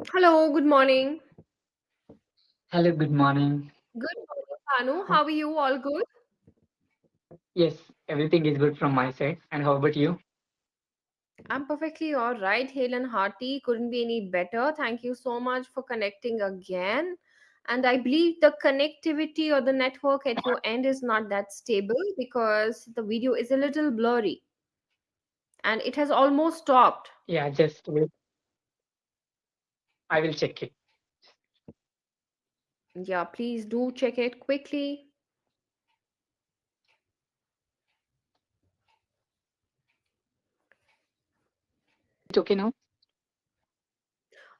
Hello, good morning. Hello, good morning. Good morning, Banu. Oh, How are you? All good? yes, everything is good from my side. And how about you? I'm perfectly all right. Hale and hearty. Couldn't be any better. Thank you so much for connecting again. And I believe the connectivity or the network at your end is not that stable because the video is a little blurry and it has almost stopped. Yeah, just wait. I will check it. Yeah, please do check it quickly. It's okay now?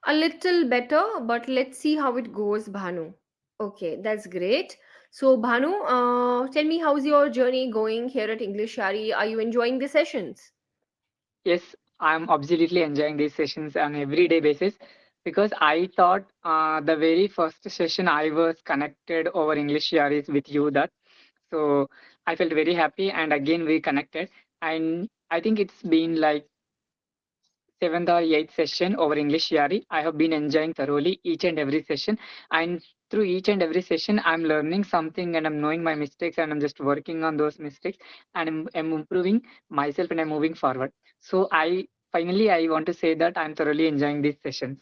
A little better, but let's see how it goes, Bhanu. Okay, that's great. So, Bhanu, tell me how's your journey going here at EnglishYaari? Are you enjoying the sessions? Yes, I'm absolutely enjoying these sessions on everyday basis because I thought the very first session I was connected over English year is with you that. So I felt very happy and again we connected and I think it's been like seventh or eighth session over English Yari. I have been enjoying thoroughly each and every session. And through each and every session, I'm learning something and I'm knowing my mistakes and I'm just working on those mistakes and I'm improving myself and I'm moving forward. So I want to say that I'm thoroughly enjoying these sessions.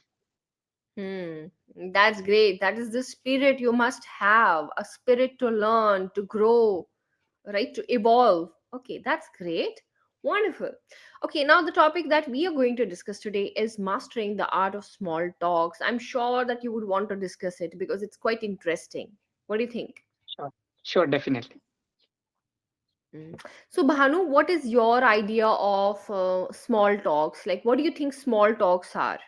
Hmm, that's great. That is the spirit you must have, a spirit to learn, to grow, right? To evolve. Okay, that's great. Wonderful. Okay, now the topic that we are going to discuss today is mastering the art of small talks. I'm sure that you would want to discuss it because it's quite interesting. What do you think? Sure. Sure, definitely. Mm. So, Bhanu, what is your idea of small talks? Like, what do you think small talks are?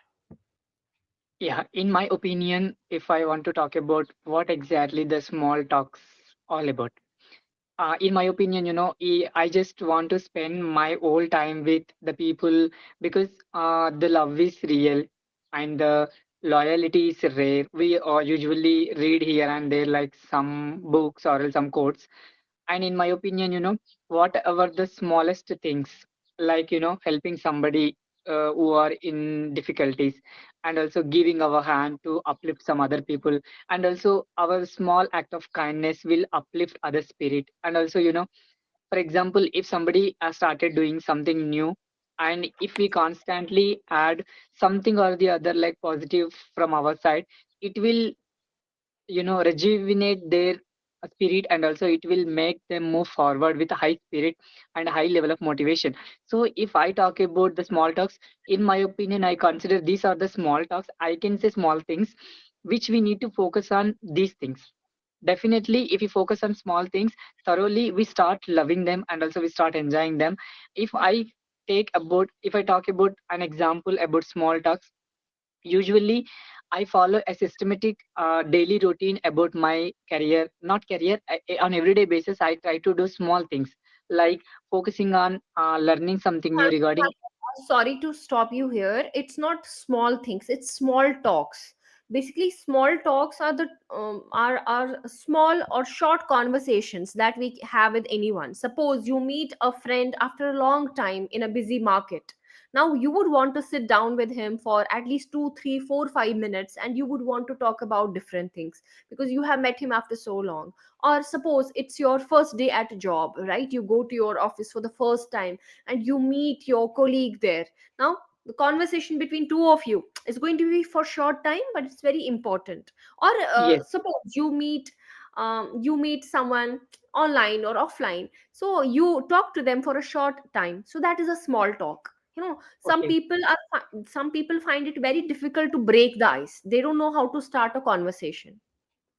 Yeah, in my opinion, if I want to talk about what exactly the small talks all about. In my opinion, I just want to spend my whole time with the people because the love is real and the loyalty is rare. We usually read here and there like some books or else some quotes. And in my opinion, whatever the smallest things, like, helping somebody who are in difficulties and also giving our hand to uplift some other people and also our small act of kindness will uplift other spirit and also for example if somebody has started doing something new and if we constantly add something or the other like positive from our side it will rejuvenate their spirit and also it will make them move forward with a high spirit and a high level of motivation. So if I talk about the small talks, in my opinion I consider these are the small talks, I can say small things which we need to focus on these things. Definitely if we focus on small things thoroughly we start loving them and also we start enjoying them. If I talk about an example about small talks, usually I follow a systematic daily routine about my career, not career, on everyday basis. I try to do small things like focusing on learning something new regarding. Sorry to stop you here. It's not small things, it's small talks. Basically, small talks are the are small or short conversations that we have with anyone. Suppose you meet a friend after a long time in a busy market. Now you would want to sit down with him for at least 2, 3, 4, 5 minutes, and you would want to talk about different things because you have met him after so long. Or suppose it's your first day at a job, right? You go to your office for the first time and you meet your colleague there. Now the conversation between two of you is going to be for short time, but it's very important. Or Yes, suppose you meet someone online or offline, so you talk to them for a short time, so that is a small talk. okay, Some people find it very difficult to break the ice. They don't know how to start a conversation,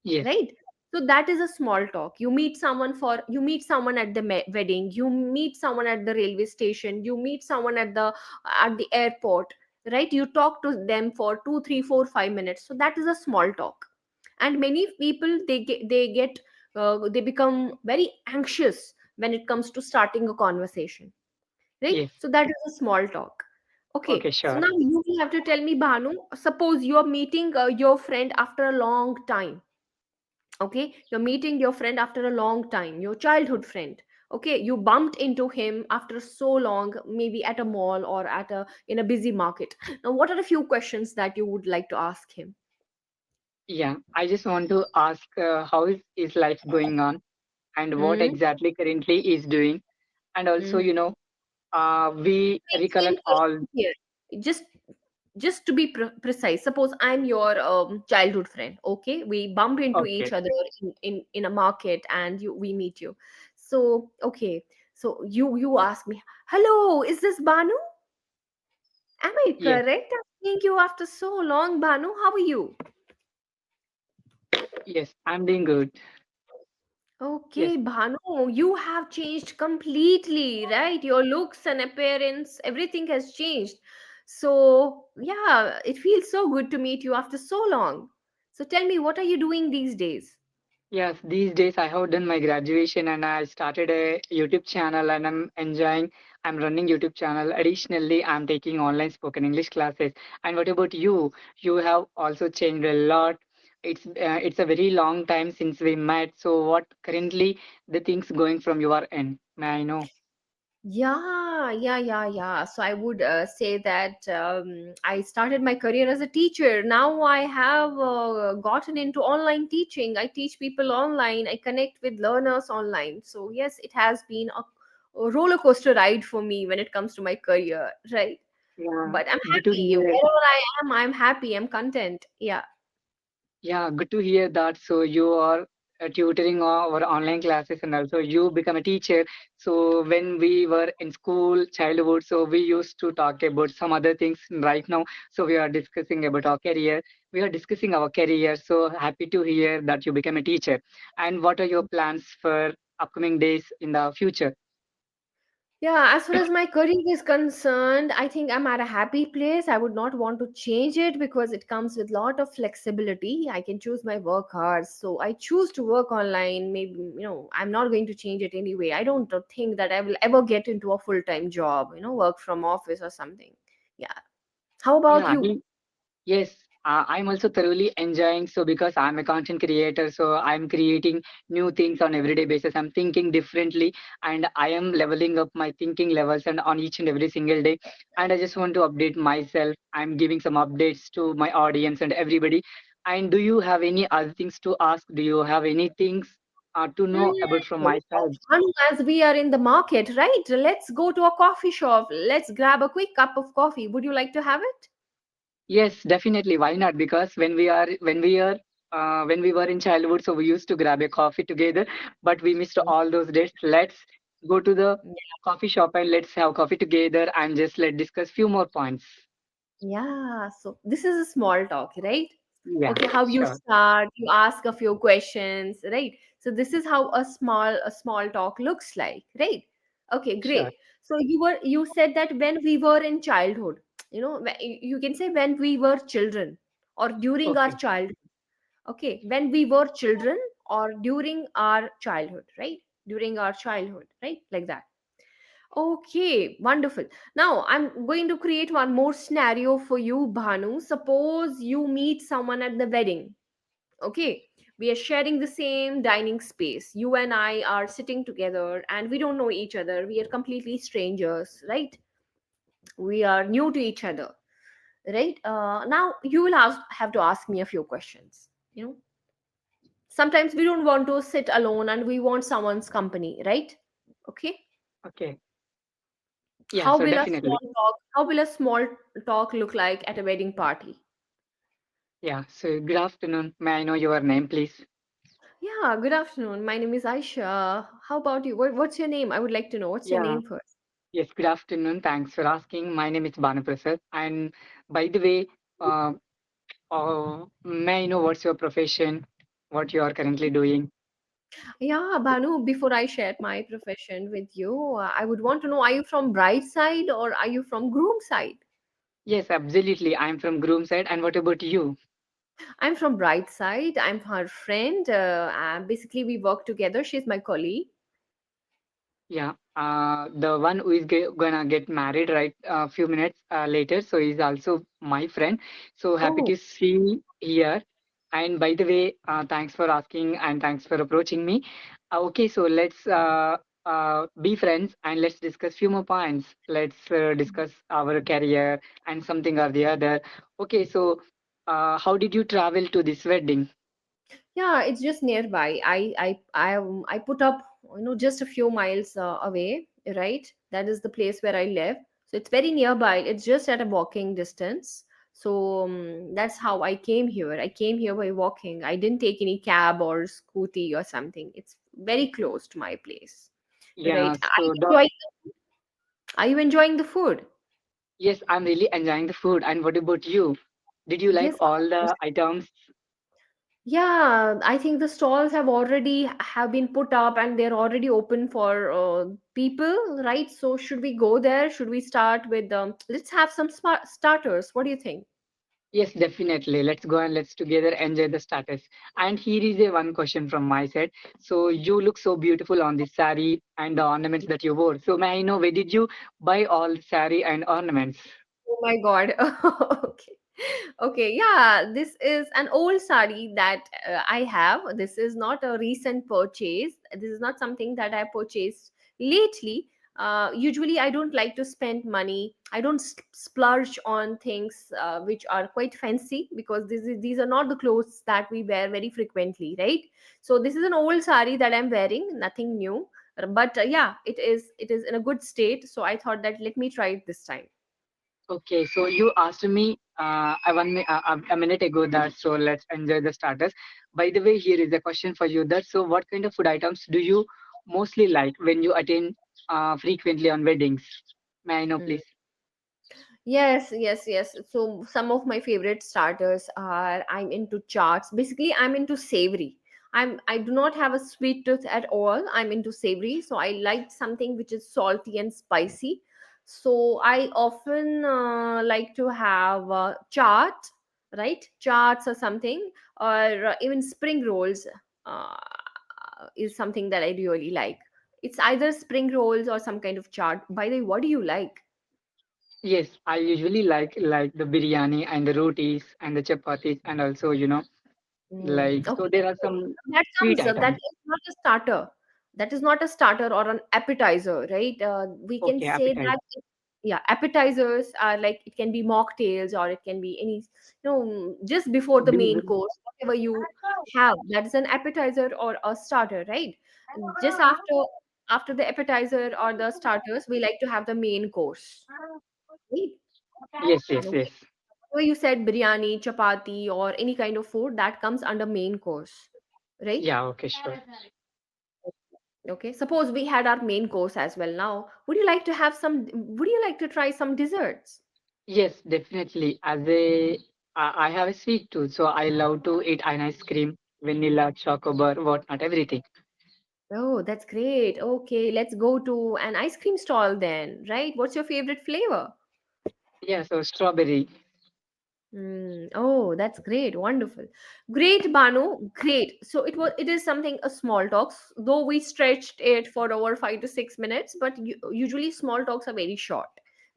yes, right? So that is a small talk. You meet someone at the wedding, you meet someone at the railway station, you meet someone at the airport, right? You talk to them for 2, 3, 4, 5 minutes, so that is a small talk. And many people, they become very anxious when it comes to starting a conversation, right? yes, So that is a small talk. Okay, okay, so sure, now you will have to tell me, Bhanu, suppose you are meeting your friend after a long time. Okay, you're meeting your friend after a long time, your childhood friend. Okay, you bumped into him after so long, maybe at a mall or at a in a busy market. Now, what are a few questions that you would like to ask him? Yeah, I just want to ask how is his life going on and what Hmm? exactly currently is doing. And also, Hmm. we Same recollect all. question here. Just just to be precise, suppose I'm your childhood friend. Okay, we bump into each Okay, other in a market, and we meet you. So okay, so you ask me, hello, is this Banu? Am I yes, correct? I'm seeing you after so long, Banu. How are you? yes, I'm doing good. Yes, Okay, Bhanu, you have changed completely, right? Your looks and appearance, everything has changed. So, yeah, it feels so good to meet you after so long. So, tell me, what are you doing these days? yes, these days I have done my graduation and I started a YouTube channel and I'm enjoying. I'm running YouTube channel. Additionally, I'm taking online spoken English classes. And what about you? You have also changed a lot. It's a very long time since we met. So what currently the things going from your end? May I know? Yeah. So I would say that I started my career as a teacher. Now I have gotten into online teaching. I teach people online. I connect with learners online. So yes, it has been a roller coaster ride for me when it comes to my career, right? Yeah, But I'm good to happy. hear. Wherever I am, I'm happy. I'm content. Yeah. Yeah, good to hear that. So you are tutoring our online classes and also you become a teacher. So when we were in school, childhood, so we used to talk about some other things right now. So we are discussing about our career. We are discussing our career. So happy to hear that you become a teacher. And what are your plans for upcoming days in the future? Yeah, as far as my career is concerned, I think I'm at a happy place. I would not want to change it because it comes with lot of flexibility. I can choose my work hours. So I choose to work online. Maybe, I'm not going to change it anyway. I don't think that I will ever get into a full-time job, work from office or something. Yeah. How about Yeah, you? yes, I'm also thoroughly enjoying. So because I'm a content creator, so I'm creating new things on everyday basis. I'm thinking differently, and I am leveling up my thinking levels and on each and every single day. And I just want to update myself. I'm giving some updates to my audience and everybody. And do you have any other things to ask? Do you have any things to know about from my side? Bhanu, as we are in the market, right? Let's go to a coffee shop. Let's grab a quick cup of coffee. Would you like to have it? Yes, definitely. Why not? Because when we were in childhood, so we used to grab a coffee together, but we missed all those days. Let's go to the coffee shop and let's have coffee together and just let discuss few more points. Yeah, so this is a small talk, right? Yeah, Okay, how you sure, start, you ask a few questions, right? So this is how a small talk looks like, right? Okay, sure. great. So you said that when we were in childhood, you can say when we were children or during our Okay, childhood. Okay, when we were children or during our childhood, right? During our childhood, right? Like that. Okay, wonderful. Now I'm going to create one more scenario for you, Bhanu. Suppose you meet someone at the wedding. Okay, we are sharing the same dining space. You and I are sitting together and we don't know each other. We are completely strangers, right? We are new to each other, right? Now you will have to ask me a few questions. Sometimes we don't want to sit alone and we want someone's company, right? Okay. okay. Yeah, How so will a definitely. small talk how will a small talk look like at a wedding party? Yeah, so good afternoon. May I know your name, please? Yeah, good afternoon. My name is Aisha. How about you? What's your name? I would like to know. What's your Yeah, name first? yes, good afternoon. Thanks for asking. My name is Banu Prasad. And by the way, uh, may I know what's your profession? What you are currently doing? Yeah, Banu, before I share my profession with you, I would want to know, are you from bride side or are you from groom side? Yes, absolutely. I'm from groom side. And what about you? I'm from bride side. I'm her friend. Basically, we work together. She's my colleague. Yeah, the one who is gonna get married right a few minutes later. So he's also my friend. So happy Oh, to see here. And by the way, thanks for asking and thanks for approaching me. Okay, so let's be friends and let's discuss few more points. Let's discuss our career and something or the other. Okay, so how did you travel to this wedding? Yeah, it's just nearby. I put up, just a few miles away, right? That is the place where I live. So it's very nearby. It's just at a walking distance. So that's how I came here. I came here by walking. I didn't take any cab or scooty or something. It's very close to my place, Yeah, right? so the Are you enjoying the food? yes, I'm really enjoying the food. And what about you? Did you like Yes, all the items? yeah, I think the stalls have been put up and they're already open for people, right? So should we go there? Should we start with let's have some starters. What do you think? Yes, definitely. Let's go and let's together enjoy the status. And here is a one question from my side. So you look so beautiful on this sari and the ornaments that you wore. So may I know where did you buy all the sari and ornaments? Oh my God. Okay. Okay. Yeah, this is an old sari that I have. This is not a recent purchase. This is not something that I purchased lately. Usually, I don't like to spend money. I don't splurge on things which are quite fancy because these are not the clothes that we wear very frequently, right? So this is an old sari that I'm wearing, nothing new. But yeah, it is in a good state. So I thought that let me try it this time. Okay, so you asked me a minute ago that so let's enjoy the starters. By the way, here is a question for you that so what kind of food items do you mostly like when you attend frequently on weddings? May I know, please? Yes, yes, yes. So some of my favorite starters are I'm into charts. Basically, I'm into savory. I do not have a sweet tooth at all. I'm into savory, so I like something which is salty and spicy. So I often like to have chaat, right? Charts or something, or even spring rolls uh, is something that I really like. It's either spring rolls or some kind of chaat. By the way, what do you like? Yes, I usually like the biryani and the rotis and the chapatis and also like so Okay. there are some That sweet that items. is not a starter. That is not a starter or an appetizer, right? We can Okay, say appetite. that, yeah, appetizers are like it can be mocktails or it can be any, just before the main Do course, whatever you have, that is an appetizer or a starter, right? Just after the appetizer or the starters, we like to have the main course, right? yes, yes, Okay. yes. So you said biryani, chapati, or any kind of food that comes under main course, right? Yeah, okay, sure. Okay, suppose we had our main course as well. Now, would you like to try some desserts? Yes, definitely. As a I have a sweet tooth, so I love to eat an ice cream, vanilla, chocolate, whatnot, everything. Oh, that's great. Okay, let's go to an ice cream stall then, right? What's your favorite flavor? Yeah, so strawberry. Oh, that's great. Wonderful. Great, Banu. Great. So it is something a small talks, though we stretched it for over 5 to 6 minutes, but usually small talks are very short,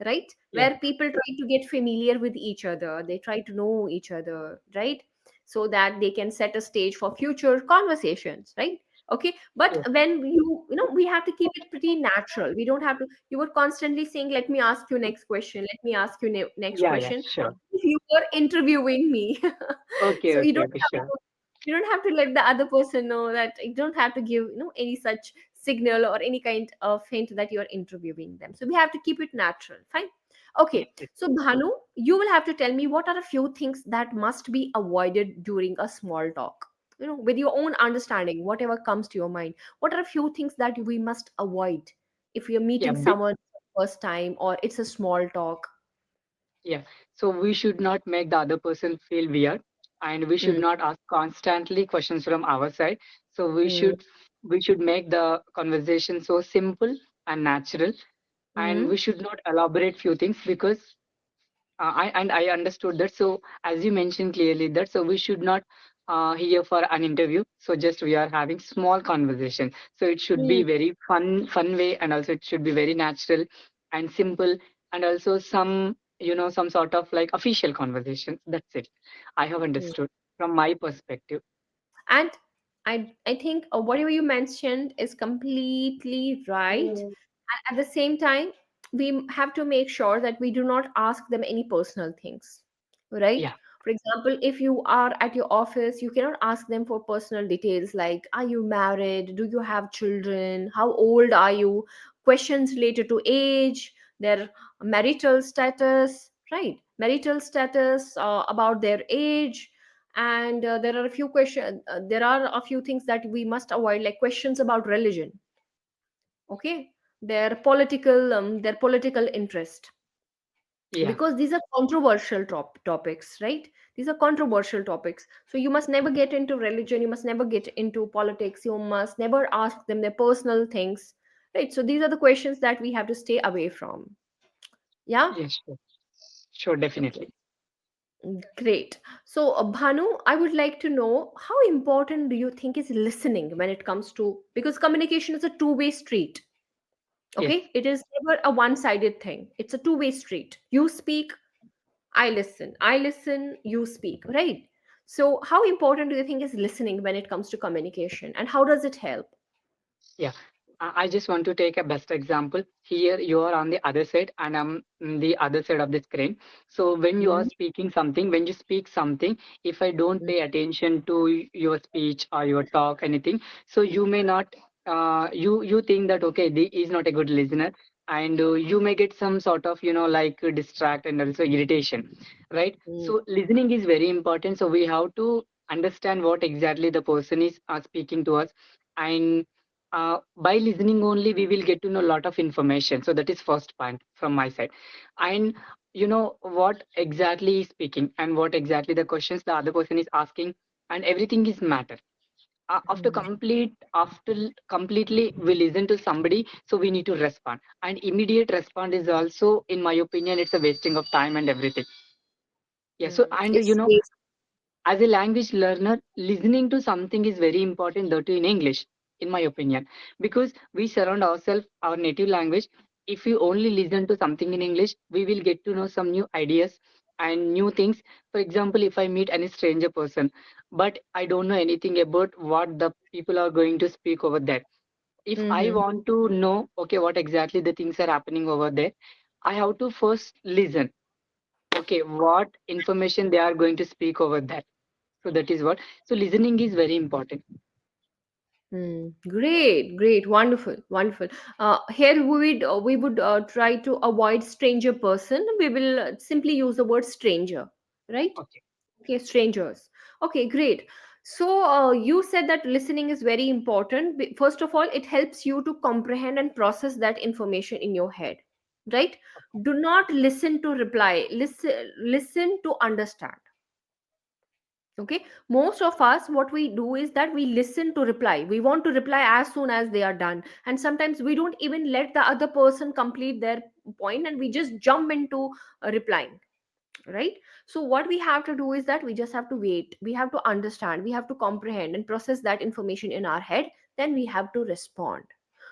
right? Yeah, Where people try to get familiar with each other, they try to know each other, right? So that they can set a stage for future conversations, right? Okay. But yes. when we have to keep it pretty natural. We don't have to, you were constantly saying, let me ask you next question, let me ask you next Yeah, yeah, question sure. if you were interviewing me. Okay, So okay, okay, sure. you don't have to let the other person know, that you don't have to give any such signal or any kind of hint that you're interviewing them. So we have to keep it natural. Fine. Yes, Okay. yes. So Bhanu, you will have to tell me what are a few things that must be avoided during a small talk. With your own understanding, whatever comes to your mind. What are a few things that we must avoid if you're Yeah, meeting someone for the first time or it's a small talk? yeah. So we should not make the other person feel weird, and we should Mm, not ask constantly questions from our side. So mm, we should make the conversation so simple and natural, and mm, we should not elaborate few things because I understood that. So as you mentioned clearly that so we should not here for an interview. So just we are having small conversation. So it should be mm, very fun way, and also it should be very natural and simple, and also some some sort of like official conversation. That's it. I have mm. understood from my perspective. I think whatever you mentioned is completely right. And at the same time, we have to make sure that we do not ask them any personal things, right? Yeah. For example, if you are at your office, you cannot ask them for personal details like, are you married? Do you have children? How old are you? Questions related to age, their marital status, right? Marital status, about their age. And there are a few questions, there are a few things that we must avoid, like questions about religion, okay, their political interest, Yeah. because these are controversial topics, right? These are controversial topics, so you must never get into religion, you must never get into politics, you must never ask them their personal things, right? So these are the questions that we have to stay away from. Yeah. Yes, sure. Sure, Okay, definitely. great. So Bhanu, I would like to know, how important do you think is listening when it comes to, because communication is a two-way street. Yes. Okay, it is never a one-sided thing, it's a two-way street. You speak, I listen, you speak, right? So how important do you think is listening when it comes to communication, and how does it help? Yeah. I just want to take a best example. Here you are on the other side and I'm on the other side of the screen. So when you are Mhm. speaking something, when you speak something, if I don't pay attention to your speech or your talk, anything, so you may not you think that okay, the is not a good listener, and you may get some sort of like distract and also irritation, right? Mhm. So listening is very important. So we have to understand what exactly the person is speaking to us, and by listening only we will get to know a lot of information. So that is first point from my side. And what exactly is speaking and what exactly the questions the other person is asking, and everything is matter. Mhm. After completely we listen to somebody, so we need to respond, and immediate response is also, in my opinion, it's a wasting of time and everything. Yeah. So and It's waste. as a language learner, listening to something is very important, though, to in English, in my opinion, because we surround ourselves our native language. If we only listen to something in English, we will get to know some new ideas and new things. For example, if I meet any stranger person, but I don't know anything about what the people are going to speak over there. If I Mm-hmm. want to know, okay, what exactly the things are happening over there, I have to first listen. Okay, what information they are going to speak over there, so that is what. So listening is very important. Great, great, wonderful, wonderful. Here we would try to avoid stranger person. We will simply use the word stranger, right? Okay. Okay, strangers. Okay, great. So you said that listening is very important. First of all, it helps you to comprehend and process that information in your head, right? Do not listen to reply. Listen to understand. Okay, most of us, what we do is that we listen to reply. We want to reply as soon as they are done, and sometimes we don't even let the other person complete their point, and we just jump into replying, right? So what we have to do is that we just have to wait, we have to understand, we have to comprehend and process that information in our head, then we have to respond.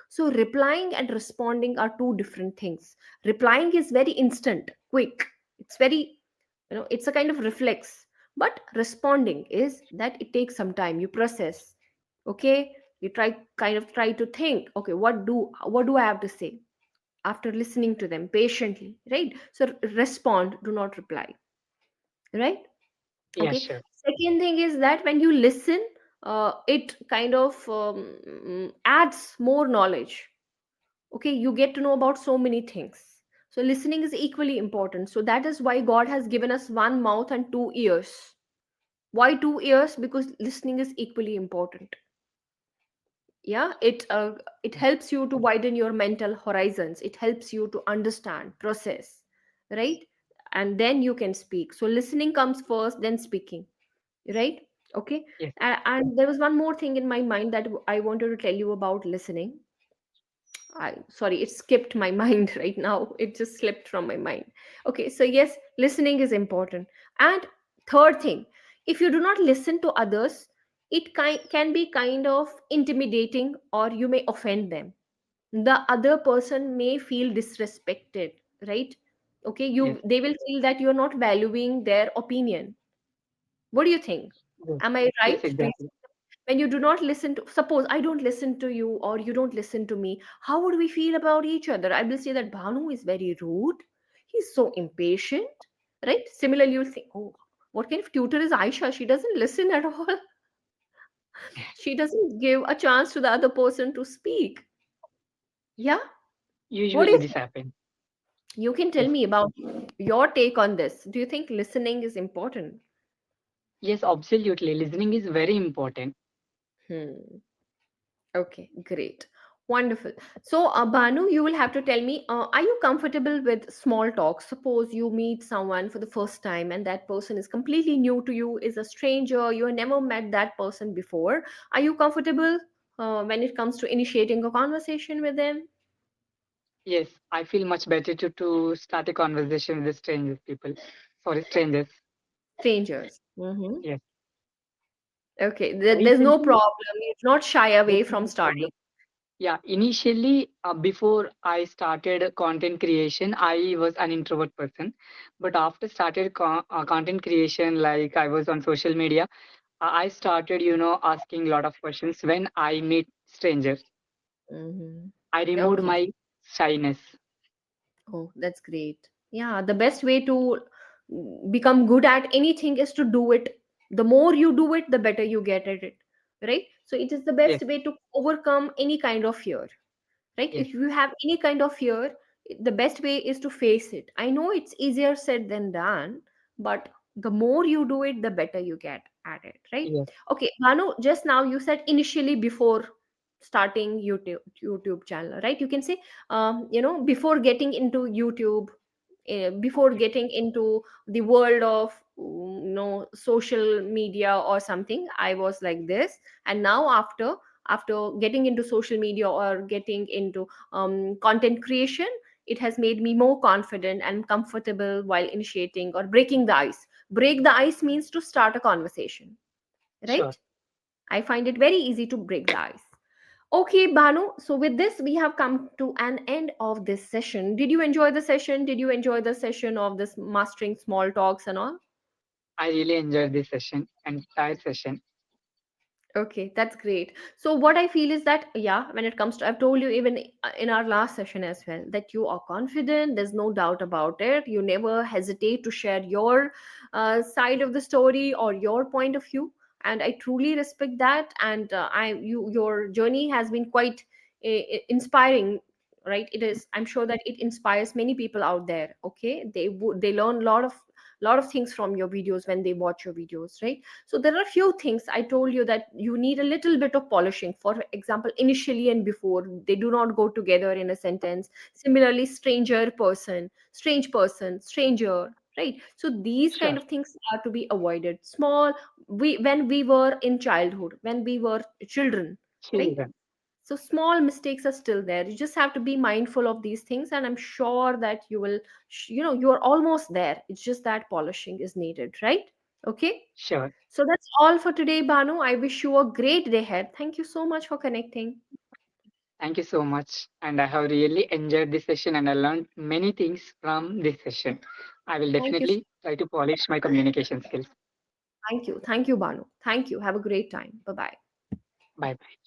So replying and responding are two different things. Replying is very instant, quick, it's very, it's a kind of reflex. But responding is that it takes some time, you process, okay, you try to think, okay, what do I have to say after listening to them patiently, right? So respond, do not reply, right? Yeah, Okay. sure. Second thing is that when you listen, it kind of adds more knowledge. Okay, you get to know about so many things. So listening is equally important. So that is why God has given us one mouth and two ears. Why two ears? Because listening is equally important. Yeah, it Yeah. helps you to widen your mental horizons, it helps you to understand, process, right? And then you can speak. So listening comes first, then speaking, right? Okay. Yes. And there was one more thing in my mind that I wanted to tell you about listening. I sorry, it skipped my mind right now. It just slipped from my mind. Okay, so yes, listening is important. And third thing, if you do not listen to others, it can be kind of intimidating, or you may offend them. The other person may feel disrespected, right? Okay, Yes. they will feel that you're not valuing their opinion. What do you think? Yes. Am I Yes, right? exactly. When you do not listen to, suppose I don't listen to you or you don't listen to me, how would we feel about each other? I will say that Bhanu is very rude, he's so impatient, right? Similarly, you'll think, oh, what kind of tutor is Aisha? She doesn't listen at all. She doesn't give a chance to the other person to speak. Yeah, what do Usually you this think? happens. You can tell Yes. me about your take on this. Do you think listening is important? Yes, absolutely. Listening is very important. Hmm. Okay, great. Wonderful. So, Banu, you will have to tell me, are you comfortable with small talk? Suppose you meet someone for the first time and that person is completely new to you, is a stranger, you have never met that person before. Are you comfortable when it comes to initiating a conversation with them? Yes, I feel much better to start a conversation with strangers people. Sorry, strangers. Strangers. Mm-hmm. Yes. Okay, there's no Recently, problem. You do not shy there away is from no starting. problem. Yeah, initially, before I started content creation, I was an introvert person. But after started content creation, like I was on social media, I started, asking a lot of questions when I meet strangers. Mm-hmm. I removed Okay. my shyness. Oh, that's great. Yeah, the best way to become good at anything is to do it. The more you do it, the better you get at it, right? So it is the Yes, best way to overcome any kind of fear, right? yes, If you have any kind of fear, the best way is to face it. I know it's easier said than done, but the more you do it, the better you get at it, right? yes, Okay, Manu, just now you said initially before starting YouTube channel, right? You can say, before getting into YouTube, before okay, getting into the world of social media or something, I was like this. And now after getting into social media or getting into content creation, it has made me more confident and comfortable while initiating or breaking the ice. Break the ice means to start a conversation, sure. right? I find it very easy to break the ice. Okay, Banu, so with this we have come to an end of this session. Did you enjoy the session? Did you enjoy the session of this mastering small talks and all? I really enjoyed this session, entire session. Okay, that's great. So what I feel is that, yeah, when it comes to, I've told you even in our last session as well, that you are confident. There's no doubt about it. You never hesitate to share your side of the story or your point of view, and I truly respect that. And your journey has been quite inspiring, right? It is. I'm sure that it inspires many people out there. Okay, they learn a lot of things from your videos when they watch your videos, right? So there are a few things I told you that you need a little bit of polishing. For example, initially and before, they do not go together in a sentence. Similarly, strange person, stranger, right? So these kind Sure. of things are to be avoided. Small, we when we were in childhood, when we were children, right? Children. So small mistakes are still there. You just have to be mindful of these things, and I'm sure that you will, you're almost there. It's just that polishing is needed, right? Okay. Sure. So that's all for today, Banu. I wish you a great day ahead. Thank you so much for connecting. Thank you so much. And I have really enjoyed this session and I learned many things from this session. I will Thank you. definitely try to polish my communication skills. Thank you. Thank you, Banu. Thank you. Have a great time. Bye bye. Bye bye.